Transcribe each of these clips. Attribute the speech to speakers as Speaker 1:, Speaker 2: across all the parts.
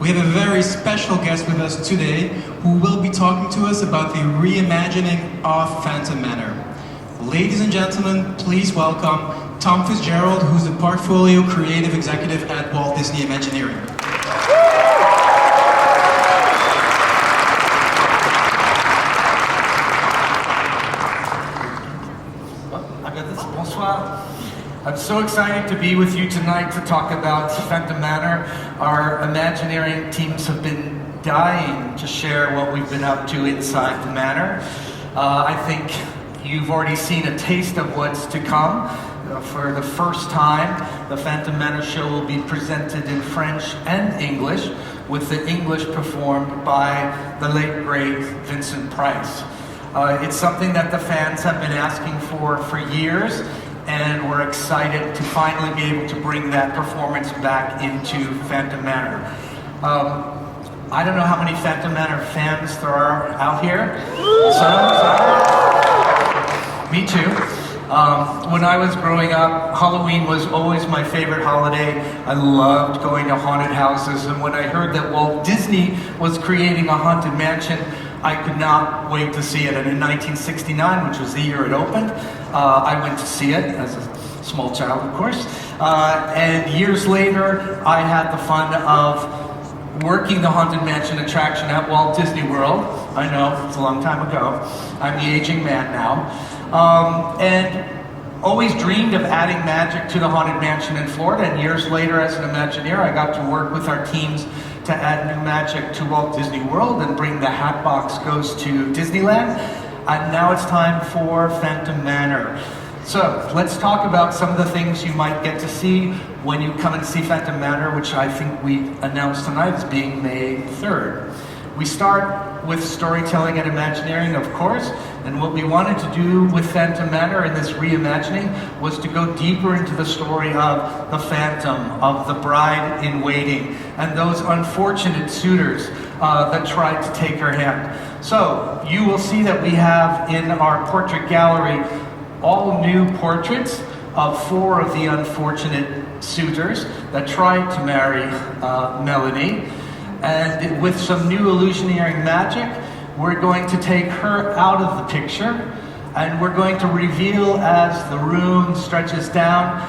Speaker 1: We have a very special guest with us today who will be talking to us about the reimagining of Phantom Manor. Ladies and gentlemen, please welcome Tom Fitzgerald, who's the Portfolio Creative Executive at Walt Disney Imagineering.
Speaker 2: Bonsoir. I'm so excited to be with you tonight to talk about Phantom Manor. Our Imagineering teams have been dying to share what we've been up to inside the Manor. I think you've already seen a taste of what's to come. For the first time, the Phantom Manor show will be presented in French and English, with the English performed by the late, great Vincent Price. It's something that the fans have been asking for years, and we're excited to finally be able to bring that performance back into Phantom Manor. I don't know how many Phantom Manor fans there are out here. Some. Me too. When I was growing up, Halloween was always my favorite holiday. I loved going to haunted houses, and when I heard that Walt Disney was creating a haunted mansion, I could not wait to see it. And in 1969, which was the year it opened, I went to see it as a small child, of course. And years later, I had the fun of working the Haunted Mansion attraction at Walt Disney World. I know, it's a long time ago. I'm the aging man now. And always dreamed of adding magic to the Haunted Mansion in Florida. And years later, as an Imagineer, I got to work with our teams to add new magic to Walt Disney World and bring the Hatbox Goes to Disneyland. And now it's time for Phantom Manor. So let's talk about some of the things you might get to see when you come and see Phantom Manor, which I think we announced tonight as being May 3rd. We start with storytelling and Imagineering, of course, and what we wanted to do with Phantom Manor in this reimagining was to go deeper into the story of the Phantom, of the bride in waiting, and those unfortunate suitors that tried to take her hand. So you will see that we have in our portrait gallery all new portraits of 4 of the unfortunate suitors that tried to marry Melanie. And with some new illusionary magic, we're going to take her out of the picture, and we're going to reveal as the room stretches down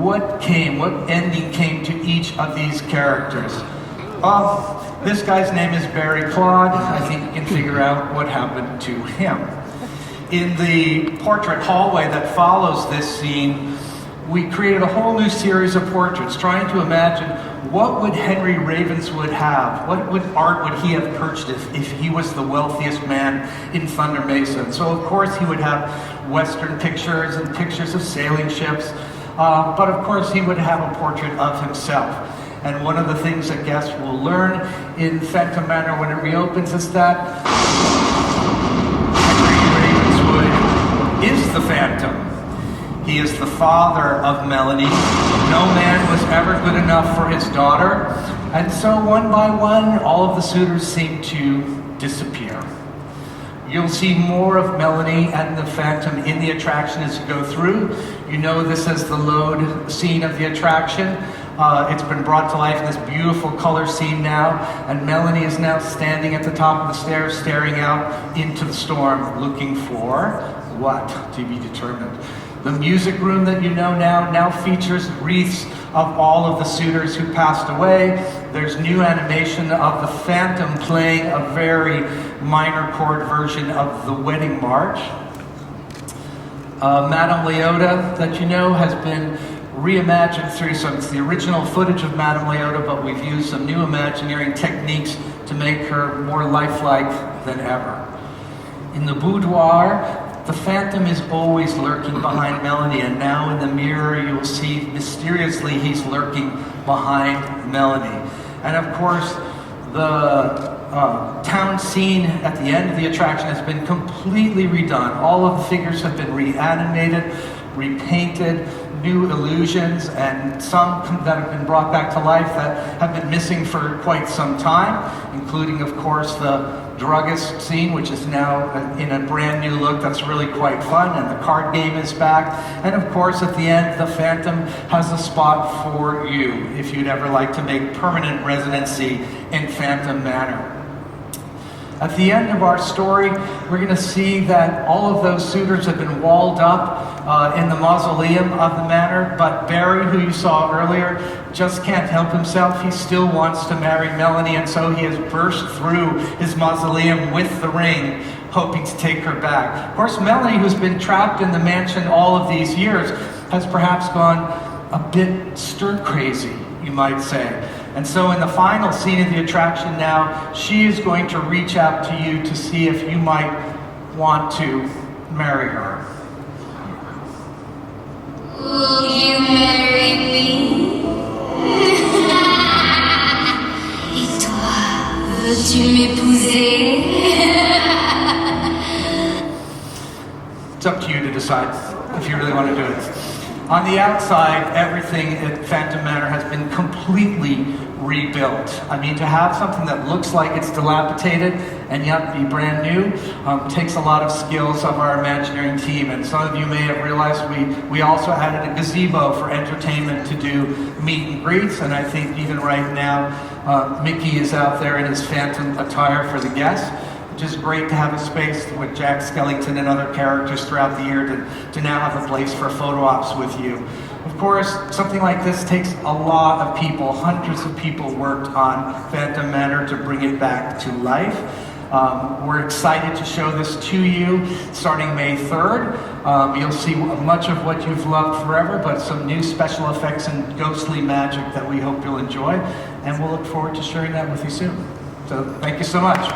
Speaker 2: what ending came to each of these characters. This guy's name is Barry Claude. I think you can figure out what happened to him. In the portrait hallway that follows this scene, we created a whole new series of portraits, trying to imagine what would Henry Ravenswood have? What art would he have purchased if he was the wealthiest man in Thunder Mesa? And so of course he would have Western pictures and pictures of sailing ships, but of course he would have a portrait of himself. And one of the things that guests will learn in Phantom Manor when it reopens is that Henry Ravenswood is the Phantom. He is the father of Melanie. No man was ever good enough for his daughter. And so one by one, all of the suitors seem to disappear. You'll see more of Melanie and the Phantom in the attraction as you go through. You know this as the load scene of the attraction. It's been brought to life in this beautiful color scene now, and Melanie is now standing at the top of the stairs, staring out into the storm, looking for what? To be determined. The music room that you know now features wreaths of all of the suitors who passed away. There's new animation of the Phantom playing a very minor chord version of the Wedding March. Madame Leota, that you know, has been reimagined through it's the original footage of Madame Leota, but we've used some new Imagineering techniques to make her more lifelike than ever. In the boudoir, the Phantom is always lurking behind Melanie, and now in the mirror you will see mysteriously he's lurking behind Melanie. And of course, the town scene at the end of the attraction has been completely redone. All of the figures have been reanimated, repainted, new illusions and some that have been brought back to life that have been missing for quite some time, including, of course, the druggist scene, which is now in a brand new look that's really quite fun, and the card game is back. And of course, at the end, the Phantom has a spot for you if you'd ever like to make permanent residency in Phantom Manor. At the end of our story, we're going to see that all of those suitors have been walled up in the mausoleum of the manor, but Barry, who you saw earlier, just can't help himself. He still wants to marry Melanie, and so he has burst through his mausoleum with the ring, hoping to take her back. Of course, Melanie, who's been trapped in the mansion all of these years, has perhaps gone a bit stir-crazy, you might say. And so in the final scene of the attraction now, she is going to reach out to you to see if you might want to marry her.
Speaker 3: Will you marry me? Et toi, veux-tu m'épouser?
Speaker 2: It's up to you to decide if you really want to do it. On the outside, everything at Phantom Manor has been completely rebuilt. I mean, to have something that looks like it's dilapidated and yet be brand new takes a lot of skills of our Imagineering team. And some of you may have realized we also added a gazebo for entertainment to do meet and greets. And I think even right now, Mickey is out there in his Phantom attire for the guests, which is great to have a space with Jack Skellington and other characters throughout the year to now have a place for photo ops with you. Of course, something like this takes a lot of people. Hundreds of people worked on Phantom Manor to bring it back to life. We're excited to show this to you starting May 3rd. You'll see much of what you've loved forever, but some new special effects and ghostly magic that we hope you'll enjoy. And we'll look forward to sharing that with you soon. So thank you so much.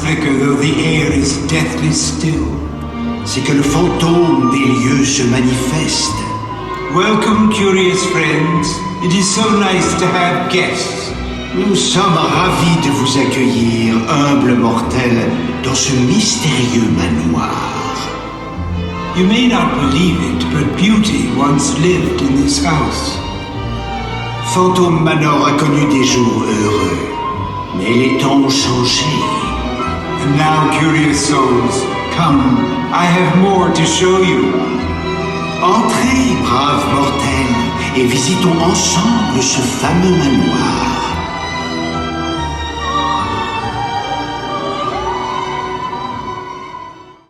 Speaker 4: Flicker though the air is deathly still. C'est que le fantôme des lieux se manifeste. Welcome, curious friends. It is so nice to have guests. Nous sommes ravis de vous accueillir, humbles mortels, dans ce mystérieux manoir. You may not believe it, but beauty once lived in this house. Phantom Manor a connu des jours heureux, mais les temps ont changé. And now, curious souls, come, I have more to show you. Entrez, braves mortels, et visitons ensemble ce fameux manoir.